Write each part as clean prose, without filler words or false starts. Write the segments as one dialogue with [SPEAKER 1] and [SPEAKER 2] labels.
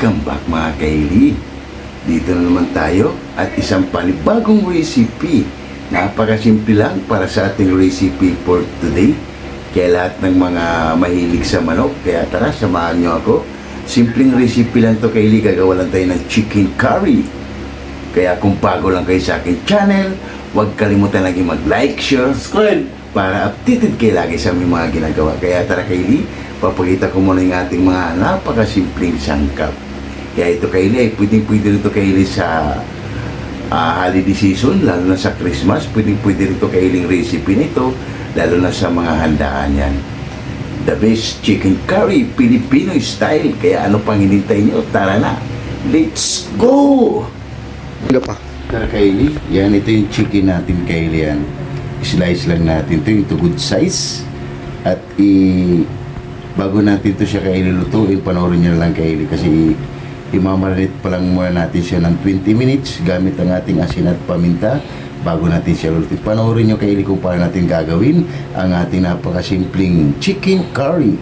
[SPEAKER 1] Welcome back mga kaili. Dito na naman tayo at isang panibagong recipe. Napakasimple lang para sa ating recipe for today. Kaya lahat ng mga mahilig sa manok, kaya tara, samahan nyo ako. Simpleng recipe lang to kaili, gagawa lang tayo ng chicken curry. Kaya kung bago lang kayo sa aking channel, huwag kalimutan lagi mag-like, share, subscribe para updated kayo lagi sa aming mga ginagawa. Kaya tara kaili, papakita ko muna yung ating mga napakasimpleng sangkap. Kaya ito kaili, pwede ito kaili sa holiday season, lalo na sa Christmas. Pwede ito kailing recipe nito, lalo na sa mga handaan yan. The best chicken curry, Filipino style. Kaya ano pang hinintay nyo? Tara na, let's go! Tara kaili, yan, ito yung chicken natin kaili yan. Slice lang natin ito, ito good size. At bago natin ito siya kaililutuin, panoorin nyo lang kaili kasi imamarinate pa lang muna natin siya ng 20 minutes gamit ang ating asin at paminta bago natin siya lutuin. Panoorin nyo kaili kung paano natin gagawin ang ating napakasimpleng chicken curry.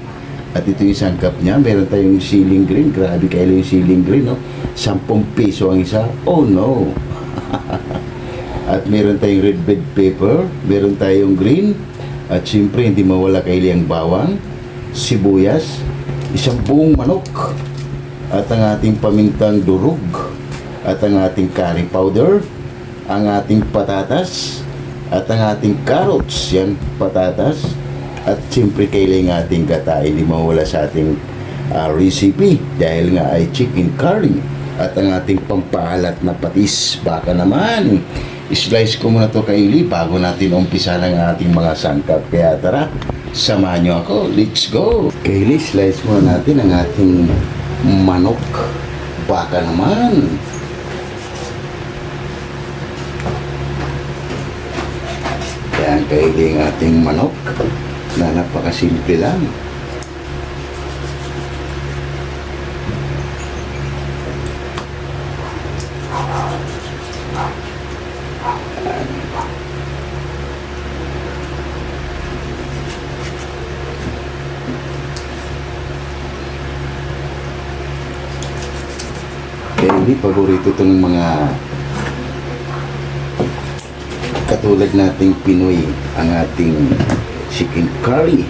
[SPEAKER 1] At ito yung sangkap niya, meron tayong ceiling green. Grabe kaili yung ceiling green, no? 10 piso ang isa. Oh no! At meron tayong red bell pepper, meron tayong green, at siyempre hindi mawala kaili ang bawang, sibuyas, isang buong manok, at ang ating pamintang durog, at ang ating curry powder, ang ating patatas, at ang ating carrots, yan, patatas, at siyempre kaili ang ating gata, hindi mawala sa ating recipe, dahil nga ay chicken curry, at ang ating pampahalat na patis, baka naman. Slice ko muna to kaili bago natin umpisa ng ating mga sangkap. Kaya tara, samahan nyo ako. Let's go! Kaili, slice muna natin ang ating manok. Baka naman. Yan kaili ang ating manok na napakasimple lang. Kaya hindi paborito itong mga katulad nating Pinoy ang ating chicken curry.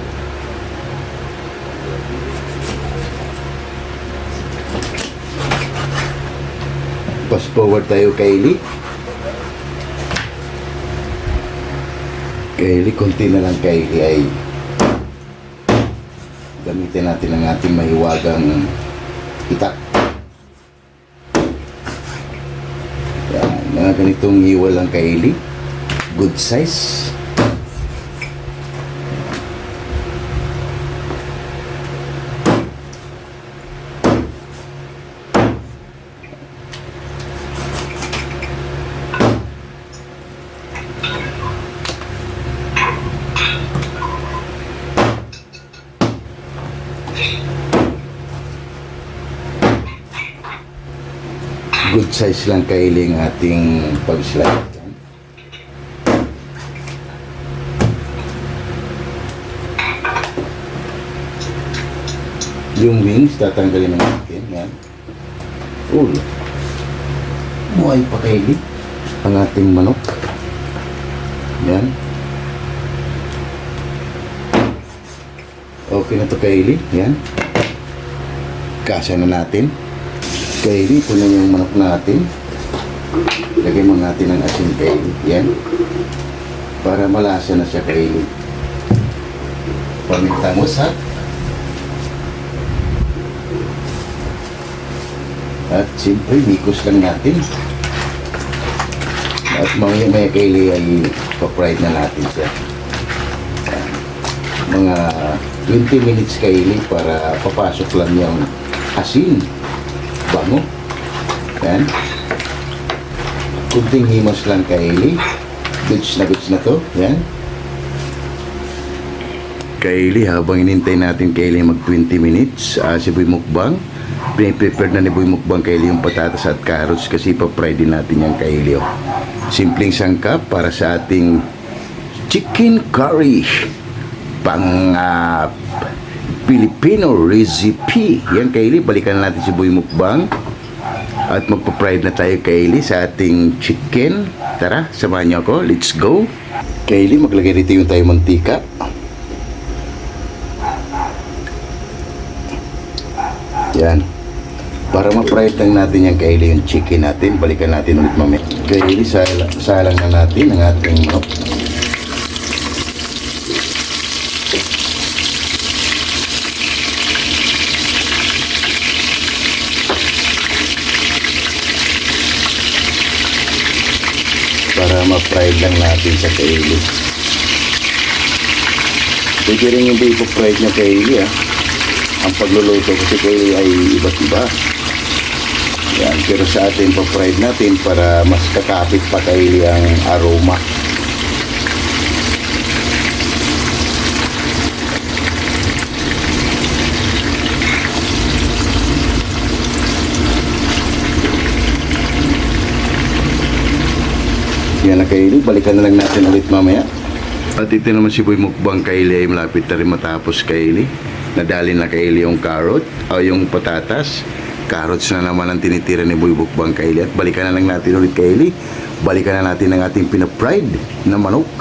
[SPEAKER 1] Fast forward tayo kaili. Kaili, konti na lang kaili ay gamitin natin ang ating mahiwagang itak. Mga ganitong hiwa lang kaili, good size. Good size lang kaili ang ating pag-slide. Yung wings, tatanggalin natin. Yan. Buhay pa kaili ang ating manok. Yan. Okay na to kaili. Yan. Kasya na natin. Kaili, ito na yung manok natin. Lagay mo natin ang asin kaili. Yan. Para malasa na siya kaili. Paminta mo sa. At siyempre, bikos lang natin. At maya kaili ay pa-fried na natin siya. Yan. Mga 20 minutes kaili para papasok lang yung asin. Bango. Yan. Kunting himos lang kaili. Goods na to. Yan. Kaili, habang inintay natin kaili mag 20 minutes, si Boy Mukbang, piniprepare na ni Boy Mukbang kaili yung patatas at carrots kasi pa-fry din natin yung kaili. Simpleng sangkap para sa ating chicken curry. Filipino recipe. Yan, Kaylee, balikan natin si Boy Mukbang. At magpa-fried na tayo, Kaylee, sa ating chicken. Tara, samahan niyo ako. Let's go. Kaylee, maglagay dito yung tayo mantika. Yan. Para ma-fried lang natin yung, Kaylee, yung chicken natin. Balikan natin ulit mamaya. Kaylee, salang na natin ang ating manok. Para ma-fried lang natin sa Kaylee. Pwede rin hindi ipo-fried niya, Kaylee, ah. Ang pagluluto kasi Kaylee ay iba't iba. Yan, pero sa atin pa-fried natin para mas kakapit pa, Kaylee, ang aroma. Yan na, Kaylee, balikan na lang natin ulit mamaya. At ito naman si Boy Mukbang, Kaylee, ay malapit na rin matapos, Kaylee. Nadali na, Kaylee, yung carrot o yung patatas. Carrots na naman ang tinitira ni Boy Mukbang, Kaylee. At balikan na lang natin ulit, Kaylee. Balikan na natin ang ating pinapride na manok.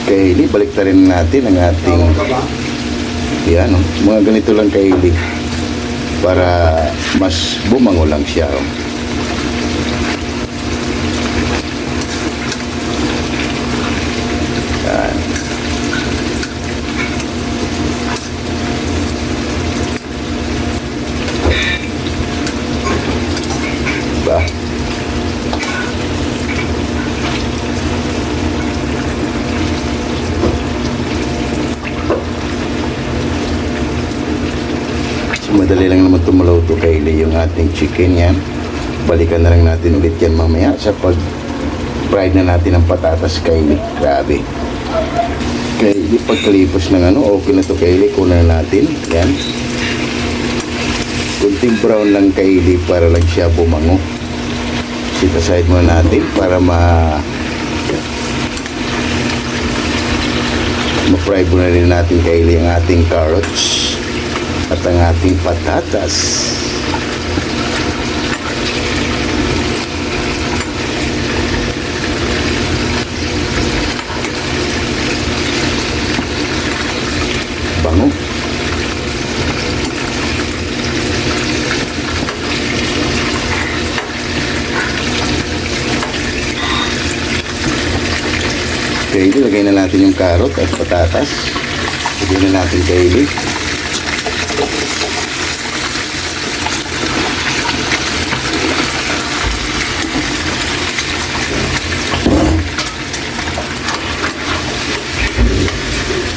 [SPEAKER 1] Kaylee, balik na rin natin ang ating yan, oh. Mga ganito lang, Kaylee, para mas bumango lang siya, oh. Yan. Ba? So, madali lang naman tumuluto, Kaylee, yung ating chicken yan. Balikan na lang natin ulit yan mamaya sa pag-fried na natin ang patatas, Kaylee. Grabe. Kaylee, pagkalipos ng okay na to, Kaylee, kunan natin. Yan. Kunting brown lang, Kaylee, para lang siya bumango. Sit aside muna natin para ma-fry muna rin natin, Kaylee, ang ating carrots at ang ating patatas. Bango. Kaylee, lagay na natin yung carrot at patatas. Lagay na natin, Kaylee.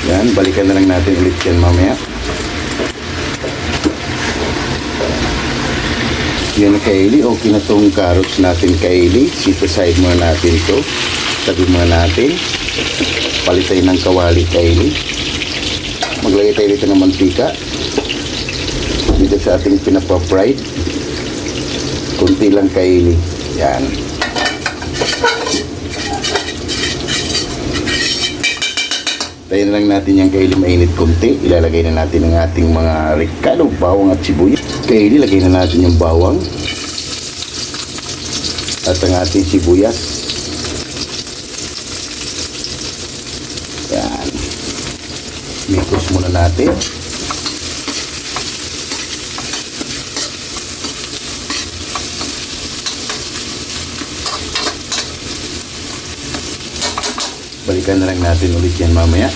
[SPEAKER 1] Yan, balikan na lang natin ulit yan mamaya. Yan, Kaylee, okay na tong carrots natin, Kaylee. Sit aside muna natin to. Tabi muna natin. Palitay ng kawali, Kaylee. Maglagay tayo dito ng mantika. Dito sa ating pinapa-fried. Kunti lang, Kaylee. Yan. Tayo na lang natin yung, Kaylee, mainit kunti. Ilalagay na natin ang ating mga ricado, bawang at sibuyas. Kaylee, lagay na natin yung bawang at ang ating sibuyas. Yan. Mikos muna natin. Balikan na lang natin ulit yan mamaya.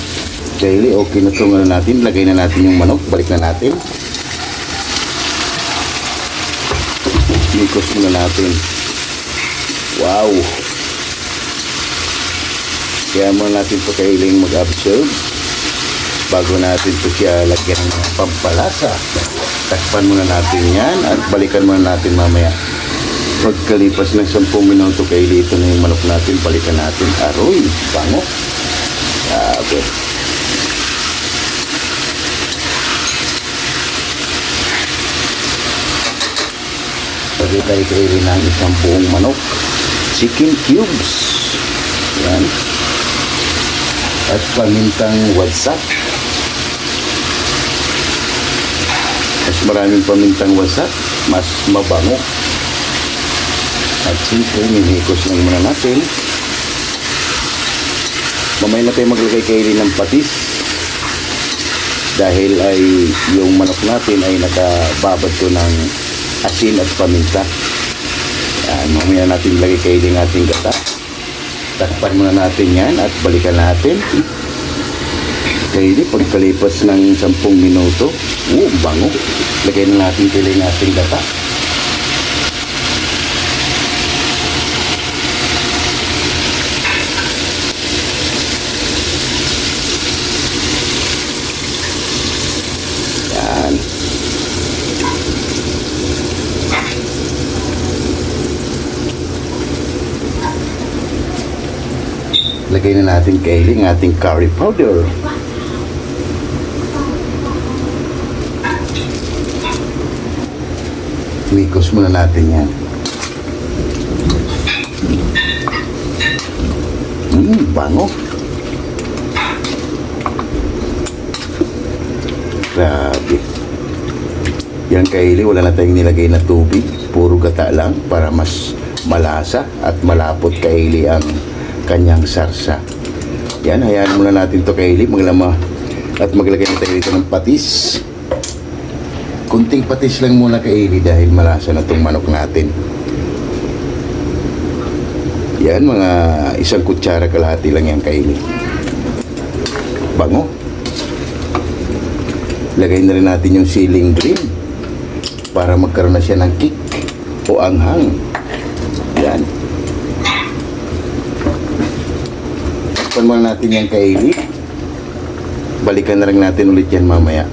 [SPEAKER 1] Kaylee, okay na itong natin. Lagay na natin yung manok. Balik na natin. Mikos muna natin. Wow! Kaya muna natin ito, Kaylee, mag-absorb bago natin ito siya lagyan ng mga pampalasa. Takpan muna natin yan at balikan muna natin mamaya. Pagkalipas ng 10 minuto, Kaylee, ito na yung manok natin. Balikan natin. Aroy! Bango! Grabe! Lagay tayo, Kaylee, ng isang buong manok. Chicken cubes. Yan. At pamintang wagsak. Mas maraming pamintang wasak, mas mabango. At siyempre, minihikos lang muna natin. Mamaya na tayo maglagay kaili ng patis. Dahil ay yung manok natin ay nakababad ko ng asin at paminta. Yan, mamaya natin lagay kaili ng ating gata. Takpan muna natin yan at balikan natin. Kaili, pagkalipas ng 10 minuto, bango. Lagay na natin kaili ng ating gata. Yan. Lagay na natin kaili ng ating curry powder. Mikos muna natin yan. Bango. Grabe. Yan kaili, wala na tayong nilagay na tubig. Puro gata lang para mas malasa at malapot kaili ang kanyang sarsa. Yan, hayaan muna natin to kaili maglama at maglagay na tayo dito ng patis. Kunting patis lang muna kaili dahil malasa na itong manok natin. Yan, mga 1 kutsara kalahati lang yan kaili. Bango. Lagay na rin natin yung siling green para magkaroon na siya ng kick o anghang. Yan. Takpan muna natin yung kaili. Balikan na rin natin ulit yan mamaya.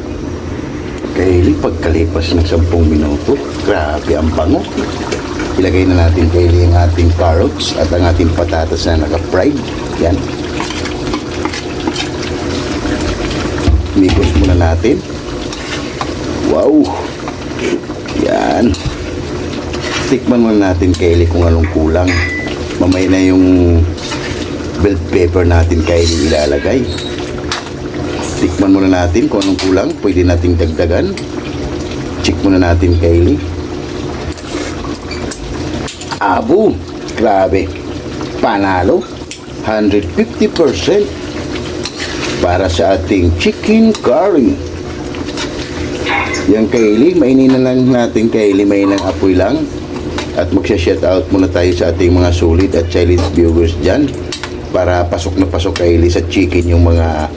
[SPEAKER 1] Kaili, pagkalipas ng 10 minuto, grabe ang bango. Ilagay na natin kaili ang ating carrots at ang ating patatas na naka-fried. Yan. Mikos muna natin. Wow! Yan. Tikman muna natin kaili kung anong kulang. Mamaya na yung bell pepper natin kaili ilalagay. Tikman muna natin kung anong kulang. Pwede nating dagdagan. Check muna natin kaili. Abo! Grabe! Panalo! 150% para sa ating chicken curry. Yan kaili, mainin na lang natin kaili, mainang apoy lang. At magsha-shoutout muna tayo sa ating mga solid at silent viewers dyan. Para pasok na pasok kaili sa chicken yung mga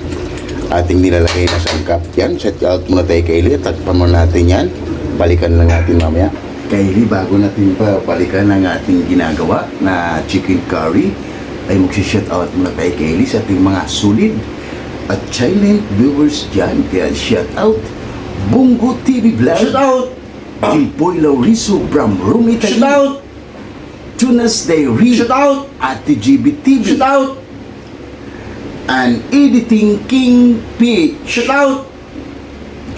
[SPEAKER 1] ating nilalagay na sangkap. Yan, set out muna tayo kaili. Takpan muna natin yan. Balikan lang natin mamaya. Kaili, bago natin pa balikan ang ating ginagawa na chicken curry, ay magsishout out muna tayo kaili sa ating mga solid at silent viewers dyan. Kaya shout out Bungo TV Vlog.
[SPEAKER 2] Shout out
[SPEAKER 1] Jimpoy Lauriso from Rome, Italy.
[SPEAKER 2] Shout out
[SPEAKER 1] Tunas Diary.
[SPEAKER 2] Shout out
[SPEAKER 1] Ate GB TV.
[SPEAKER 2] Shout out
[SPEAKER 1] And Editing King PH.
[SPEAKER 2] Shout out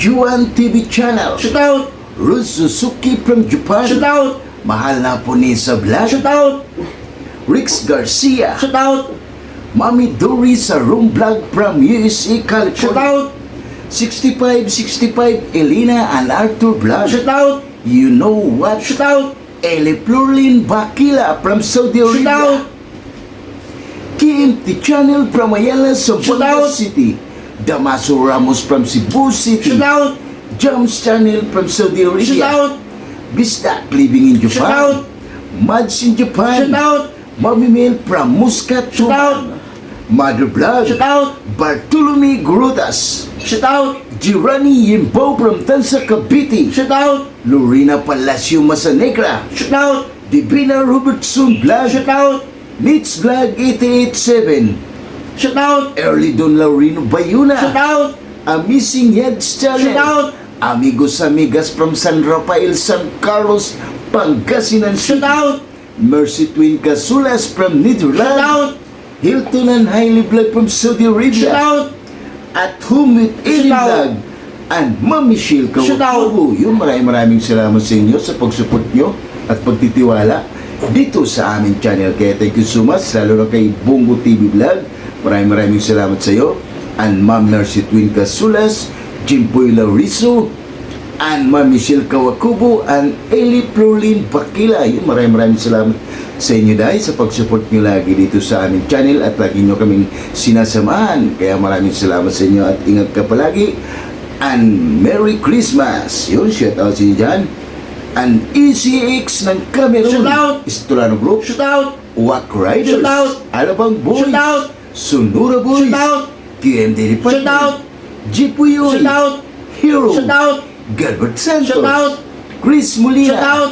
[SPEAKER 1] Juan TV Channel.
[SPEAKER 2] Shout out
[SPEAKER 1] Ruz Suzuki from Japan.
[SPEAKER 2] Shout out
[SPEAKER 1] Mahal na po ni sa vlog.
[SPEAKER 2] Shout out
[SPEAKER 1] Rix Garcia.
[SPEAKER 2] Shout out
[SPEAKER 1] Mami Dory sa Room Vlog from USA,
[SPEAKER 2] Shout
[SPEAKER 1] California.
[SPEAKER 2] out
[SPEAKER 1] 6565 Elena and Arthur Vlog.
[SPEAKER 2] Shout out
[SPEAKER 1] You know what?
[SPEAKER 2] Shout out
[SPEAKER 1] Eli Plurlin Bakila from Saudi
[SPEAKER 2] Shout
[SPEAKER 1] Arabia.
[SPEAKER 2] out
[SPEAKER 1] KMT Channel from Ayala,
[SPEAKER 2] Shout
[SPEAKER 1] Zamboanga
[SPEAKER 2] out.
[SPEAKER 1] City. Damaso Ramos from Cebu City.
[SPEAKER 2] Shout out
[SPEAKER 1] Jams Channel from Saudi Arabia.
[SPEAKER 2] Shout out
[SPEAKER 1] Bistak living in Japan.
[SPEAKER 2] Shout out
[SPEAKER 1] Mads in Japan.
[SPEAKER 2] Shout out
[SPEAKER 1] Mami Mel from Muscat,
[SPEAKER 2] Shout out
[SPEAKER 1] Tuman. Mother Vlog.
[SPEAKER 2] Shout out
[SPEAKER 1] Bartolome Grudas.
[SPEAKER 2] Shout out
[SPEAKER 1] Girani Yimbo from Tansa, Cavite.
[SPEAKER 2] Shout out
[SPEAKER 1] Lorena Palacio Masanegra.
[SPEAKER 2] Shout out
[SPEAKER 1] Divina Robertson Vlog.
[SPEAKER 2] Shout out
[SPEAKER 1] Mitz Vlog 887.
[SPEAKER 2] Shout out
[SPEAKER 1] Early Don Laurino Bayuna.
[SPEAKER 2] Shout out
[SPEAKER 1] Amazing Heads Channel.
[SPEAKER 2] Shout out
[SPEAKER 1] Amigos Amigas from San Rafael, San Carlos, Pangasinan
[SPEAKER 2] Shout
[SPEAKER 1] City.
[SPEAKER 2] out
[SPEAKER 1] Mercy Twin Casulas from
[SPEAKER 2] Shout
[SPEAKER 1] Netherlands.
[SPEAKER 2] out
[SPEAKER 1] Hilton and Hailey Vlog from Saudi
[SPEAKER 2] Shout
[SPEAKER 1] Arabia.
[SPEAKER 2] out
[SPEAKER 1] At Home with Eli
[SPEAKER 2] Shout out.
[SPEAKER 1] Vlog. And Mami Shil
[SPEAKER 2] Shout out.
[SPEAKER 1] Kawatubo. Yung maraming salamat sa inyo sa pagsupport nyo at pagtitiwala dito sa aming channel. Kaya thank you so much, lalo na kay Bungo TV Vlog. Maraming salamat sa iyo. And Ma'am Mercy Twin Casulas, Jimpoy Lauriso, and Ma'am Michelle Kawakubo, and Eli Florlin Pakila. Yun, maraming salamat sa inyo dahil sa pag-support nyo lagi dito sa aming channel at lagi nyo kaming sinasamahan. Kaya maraming salamat sa inyo at ingat ka palagi. And Merry Christmas! Yun, shout out sa inyo dyan. And ECX ng Cameroon.
[SPEAKER 2] Shout out!
[SPEAKER 1] Istolano Group.
[SPEAKER 2] Shout out!
[SPEAKER 1] Wack Riders.
[SPEAKER 2] Shout out!
[SPEAKER 1] Alabang Boys.
[SPEAKER 2] Shout out!
[SPEAKER 1] Sonora Boys.
[SPEAKER 2] Shout out!
[SPEAKER 1] QMD Department.
[SPEAKER 2] Shout out!
[SPEAKER 1] Jipuyoy.
[SPEAKER 2] Shout out!
[SPEAKER 1] Hero.
[SPEAKER 2] Shout out!
[SPEAKER 1] Gilbert Santos.
[SPEAKER 2] Shout out!
[SPEAKER 1] Chris Molina.
[SPEAKER 2] Shout out!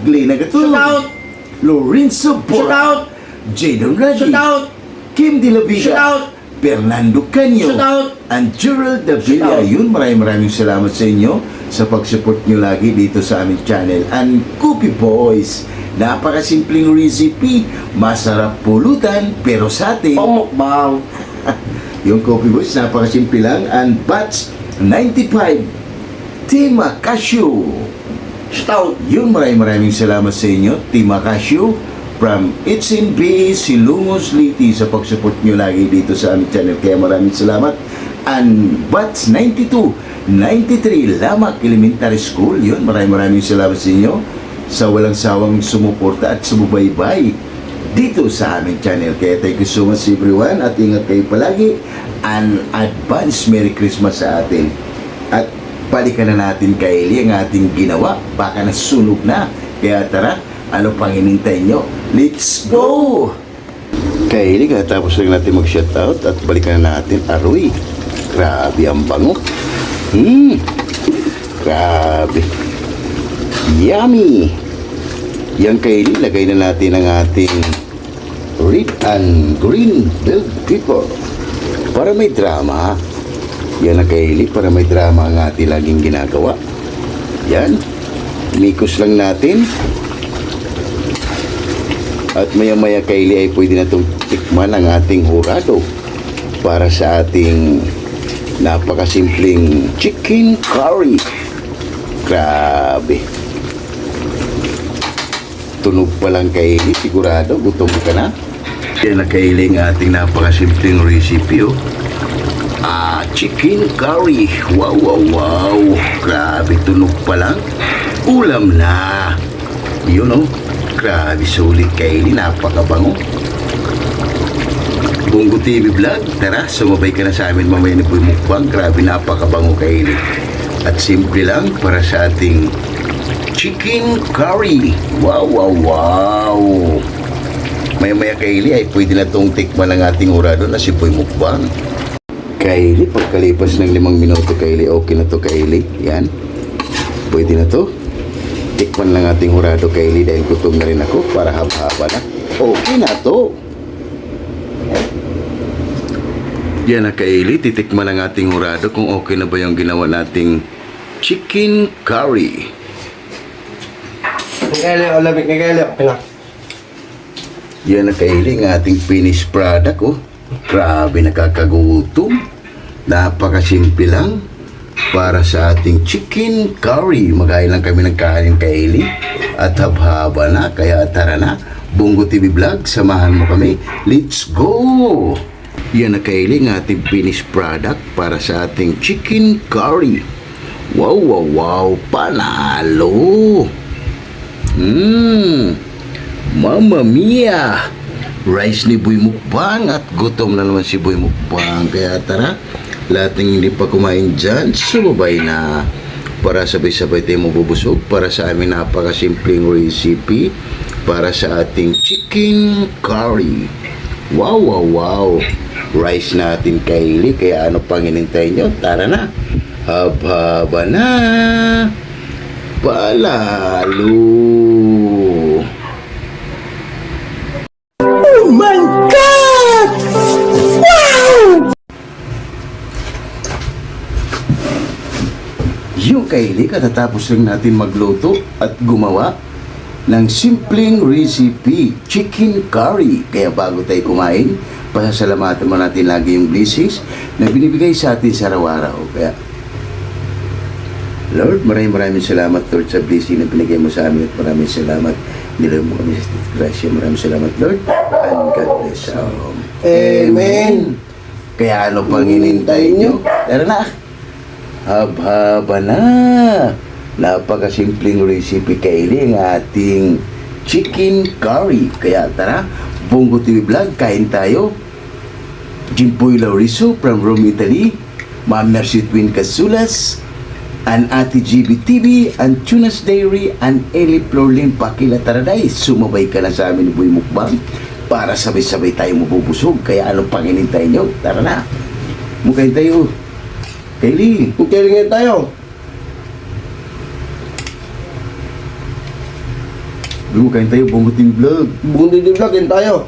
[SPEAKER 1] Glenn Agatun.
[SPEAKER 2] Shout out!
[SPEAKER 1] Lorenzo
[SPEAKER 2] Shout
[SPEAKER 1] Bora.
[SPEAKER 2] out!
[SPEAKER 1] Jadon Radi.
[SPEAKER 2] Shout out!
[SPEAKER 1] Kim De La Vega.
[SPEAKER 2] Shout out!
[SPEAKER 1] Fernando Canyo.
[SPEAKER 2] Shout out!
[SPEAKER 1] And Gerald
[SPEAKER 2] Shout
[SPEAKER 1] Davila.
[SPEAKER 2] out!
[SPEAKER 1] Yun, maraming salamat sa inyo sa pag-support nyo lagi dito sa aming channel. And Coffee Boys. Napakasimpleng recipe. Masarap pulutan. Pero sa atin,
[SPEAKER 2] Pamukbang!
[SPEAKER 1] yung Coffee Boys, napakasimple lang. And Batch 95, Tima Cashew.
[SPEAKER 2] Shout out!
[SPEAKER 1] Yun, maraming salamat sa inyo, Tima Cashew, from HNB Silungos Liti sa pag-support nyo lagi dito sa aming channel. Kaya maraming salamat. And Batch 92, 93, Lamak Elementary School. Yun, maraming salamat sa inyo sa walang sawang sumuporta at sumubaybay dito sa aming channel. Kaya thank you so much everyone at ingat kayo palagi and advance Merry Christmas sa atin. At balikan na natin kay Eli ang ating ginawa, baka nasunog na. Kaya tara, ano pang hinintay nyo? Let's go! Kay Eli, katapos lang natin mag-shoutout at balikan na natin. Aroy, grabe ang bango. Grabe. Yummy! Yan kay Eli, lagay na natin ang ating red and green bell pepper para may drama. Yan ang kay Eli, para may drama ang ating laging ginagawa. Yan, mikos lang natin. At maya kay Eli ay pwede na itong tikman ang ating hurado para sa ating napakasimpleng chicken curry. Grabe. Tunog pa lang kay Eli, sigurado gutom ka na. Yan na kay Eli ang ating napakasimpleng recipe, oh. Chicken curry. Wow. Grabe, tunog pa lang. Ulam na. Yun, oh. Grabe, sulit kay Eli, napakabango. Bungo TV Vlog, tara, sumabay ka na sa amin mamaya na po yung mukbang. Grabe, napakabango kay Eli. At simple lang para sa ating chicken curry. Wow. Maya kay Eli ay pwede na itong tikman ng ating urado na si Boy Mukbang. Kay Eli, pagkalipas ng 5 minuto kay Eli, okay na to kay Eli. Yan. Pwede na to. Tikman lang ating urado kay Eli dahil gutom na rin ako para haba-haba na. Okay na to. Yan na kay Eli, titikman ang ating urado kung okay na ba yung ginawa nating chicken curry.
[SPEAKER 2] Nagkala, lamig, nagkala. Pinak.
[SPEAKER 1] Yan na kay Eli, ang ating finished product, oh. Grabe, nakakagutom. Napakasimple lang para sa ating chicken curry. Magayon lang kami ng kanin kay Eli at haba na, kaya tara na. Bungo TV Vlog, samahan mo kami. Let's go! Yan na kay Eli, ang ating finished product para sa ating chicken curry. Wow, panalo! Mamma mia! Rice ni Boy Mukbang at gutom na naman si Boy Mukbang. Kaya tara, lahat ng hindi pa kumain dyan, sumabay na para sabay-sabay tayo mabubusog para sa aming napakasimpleng recipe para sa ating chicken curry. Wow! Rice natin kay Eli, kaya ano pang hinintay nyo? Tara na! Haba na! Palalo!
[SPEAKER 2] Oh my God! Wow!
[SPEAKER 1] Yung kay Eli, katatapos lang natin magluto at gumawa ng simpleng recipe, chicken curry. Kaya bago tayo kumain, pasasalamatan mo natin lagi yung blessings na binibigay sa atin sa araw-araw. Kaya, Lord, maraming salamat, Lord, sa blessing na binigay mo sa amin at maraming salamat. Nilaw mo kami sa grasya. Maraming salamat, Lord, and God bless us. Amen. Kaya ano pang hinintay nyo? Tara na. Haba na. Napakasimpleng recipe kaili ang ating chicken curry. Kaya tara, Bongo TV Vlog, kain tayo. Jimboy Lauriso from Rome, Italy. Ma'am Mercy Twin Casulas, and Ate GB TV, and Tunas Diary, and Eli Florlin Pakila. Tara na, sumabay ka na sa amin ni Boy Mukbang para sabay-sabay tayo mabubusog. Kaya anong panginintay nyo? Tara na, mukain tayo. Kaili,
[SPEAKER 2] Magkailingin tayo.
[SPEAKER 1] mukain tayo, Bongo TV Vlog.
[SPEAKER 2] Bundi di vlogin tayo.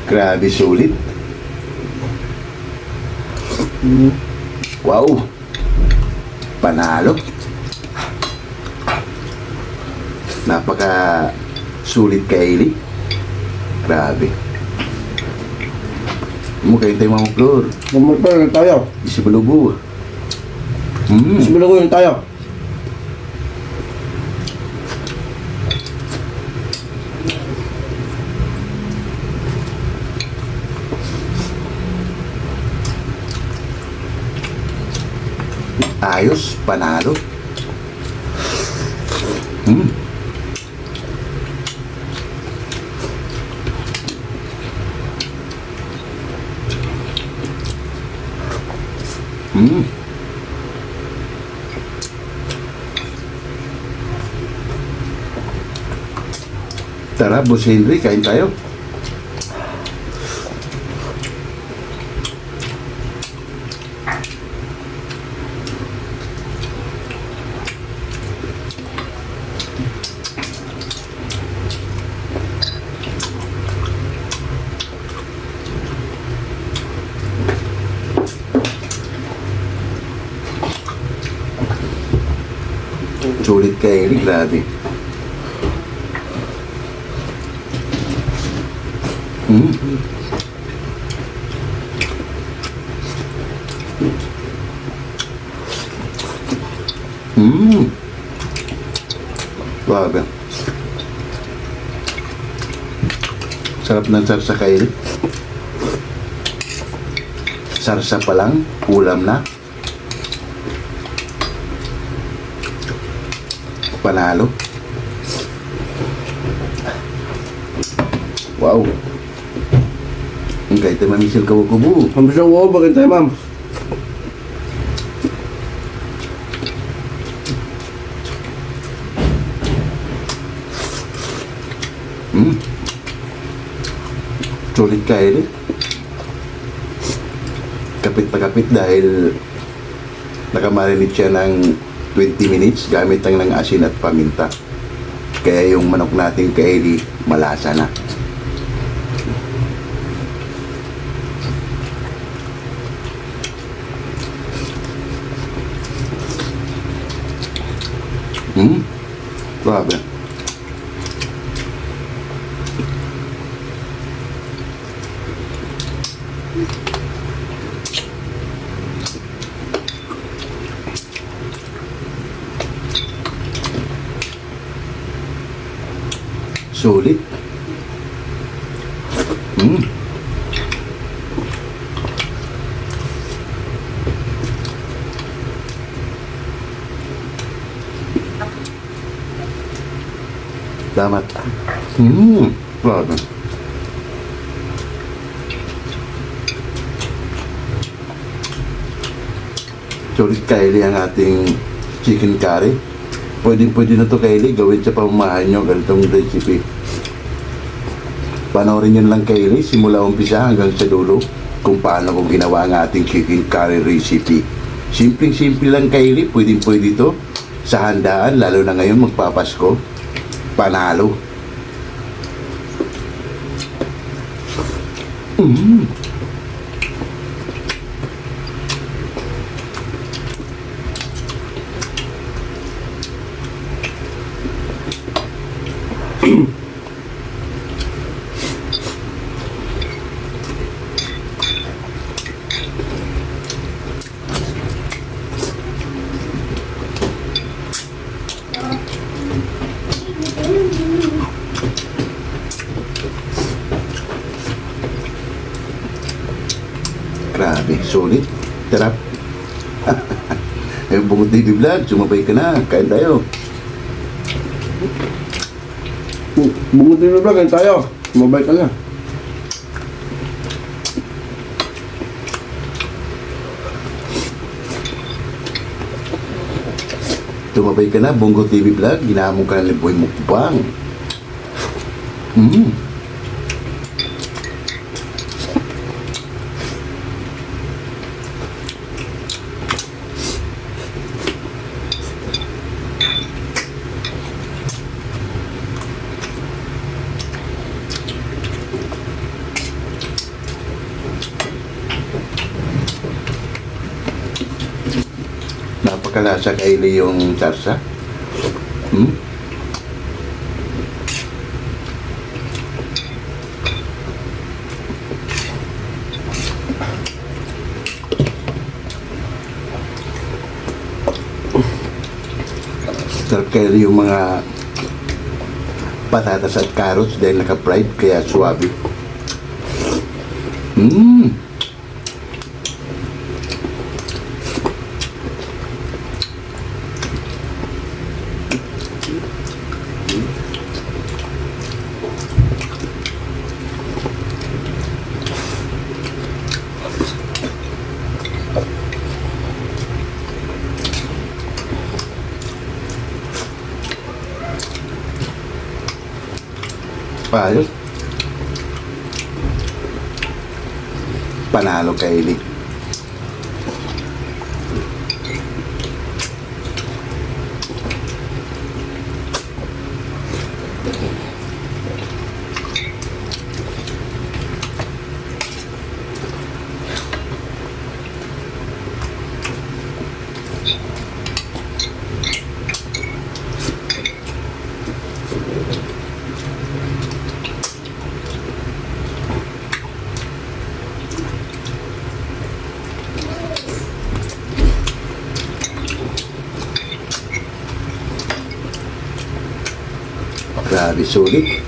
[SPEAKER 1] Grabe, sulit. Wow, panalo. Napaka sulit kay Eli. Grabe. Mukain tayo, Mama Flor.
[SPEAKER 2] Magkailingin tayo.
[SPEAKER 1] Isi balubo.
[SPEAKER 2] Simulanguin tayo.
[SPEAKER 1] Ayos, panalo. Tara, Boss Henry, kain tayo. Sulit kay Eli, grabe. Grabe. Sarap ng sarsa kay Eli. Sarsa pa lang, ulam na. Panalo. Wow. Ang kahit na mamisil kawakubo.
[SPEAKER 2] Kami sa uwo, bagay tayo, ma'am.
[SPEAKER 1] Sulit ka eh. Kapit na kapit dahil nakamarinate siya ng 20 minutes gamit lang ng asin at paminta. Kaya yung manok natin kay malasa na. Grabe. Sulit. Damat. Grabe. Sulit kaili ang ating chicken curry. Pwede na to kaili, gawin sa pamamahan nyo ganitong recipe. Panoorin nyo lang kaili, simula umpisa hanggang sa dulo, kung paano ko ginawa ang ating chicken curry recipe. Simpleng-simple lang kaili, pwede to sa handaan, lalo na ngayon magpapasko. Panalo. Grabe, sulit. Sarap. Bungot TV Vlog, sumabay ka na. Kain tayo.
[SPEAKER 2] Bungot din vlog, kain tayo. Mabay ka na.
[SPEAKER 1] Tumabay ka na, Bongo TV Vlog. Ginamong ka na Boy Mukbang. Napakalasa kaili yung sarsa. Sarap kaili yung mga patatas at carrots dahil naka-fried kaya suwabe. Ayos. Panalo kay Eli. Grabe, sulit.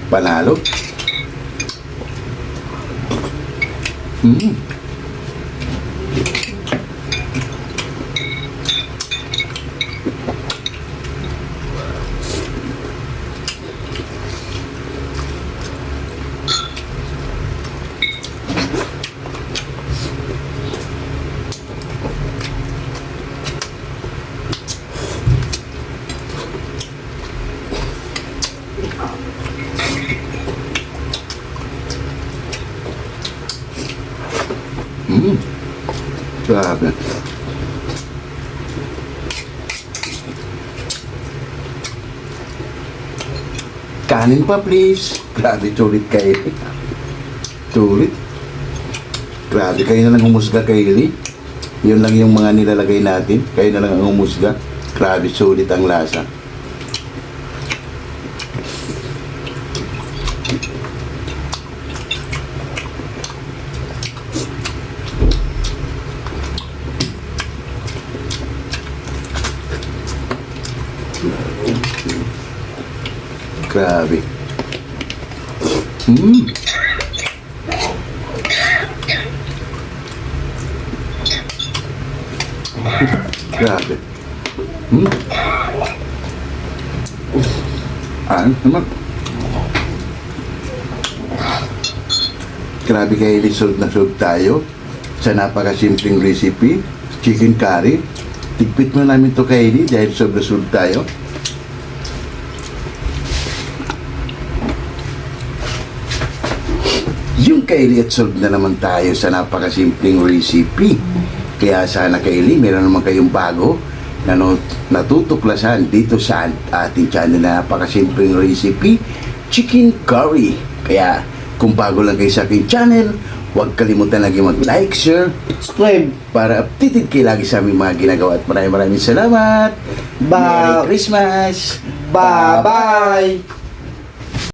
[SPEAKER 1] Panalo. Grabe. Kanin pa, please. Grabe, sulit kayo. Sulit. Grabe, kayo na lang humusga kay Eli. Yun lang yung mga nilalagay natin. Kayo na lang ang humusga. Grabe, sulit ang lasa. Grabe. Grabe. Naman. Grabe kayo, solve na solve tayo sa napakasimpleng recipe, chicken curry. Tigpit mo namin to kay Eli dahil solve na solve tayo. Yung Kylie at solve na naman tayo sa napakasimpleng recipe. Kaya sana Kylie, meron naman kayong bago na natutuklasan dito sa ating channel na napakasimpleng recipe, chicken curry. Kaya kung bago lang kayo sa aking channel, huwag kalimutan lagi mag-like, share,
[SPEAKER 2] Subscribe.
[SPEAKER 1] para updated kayo lagi sa aming mga ginagawa. At maraming salamat. Merry Christmas.
[SPEAKER 2] Bye-bye.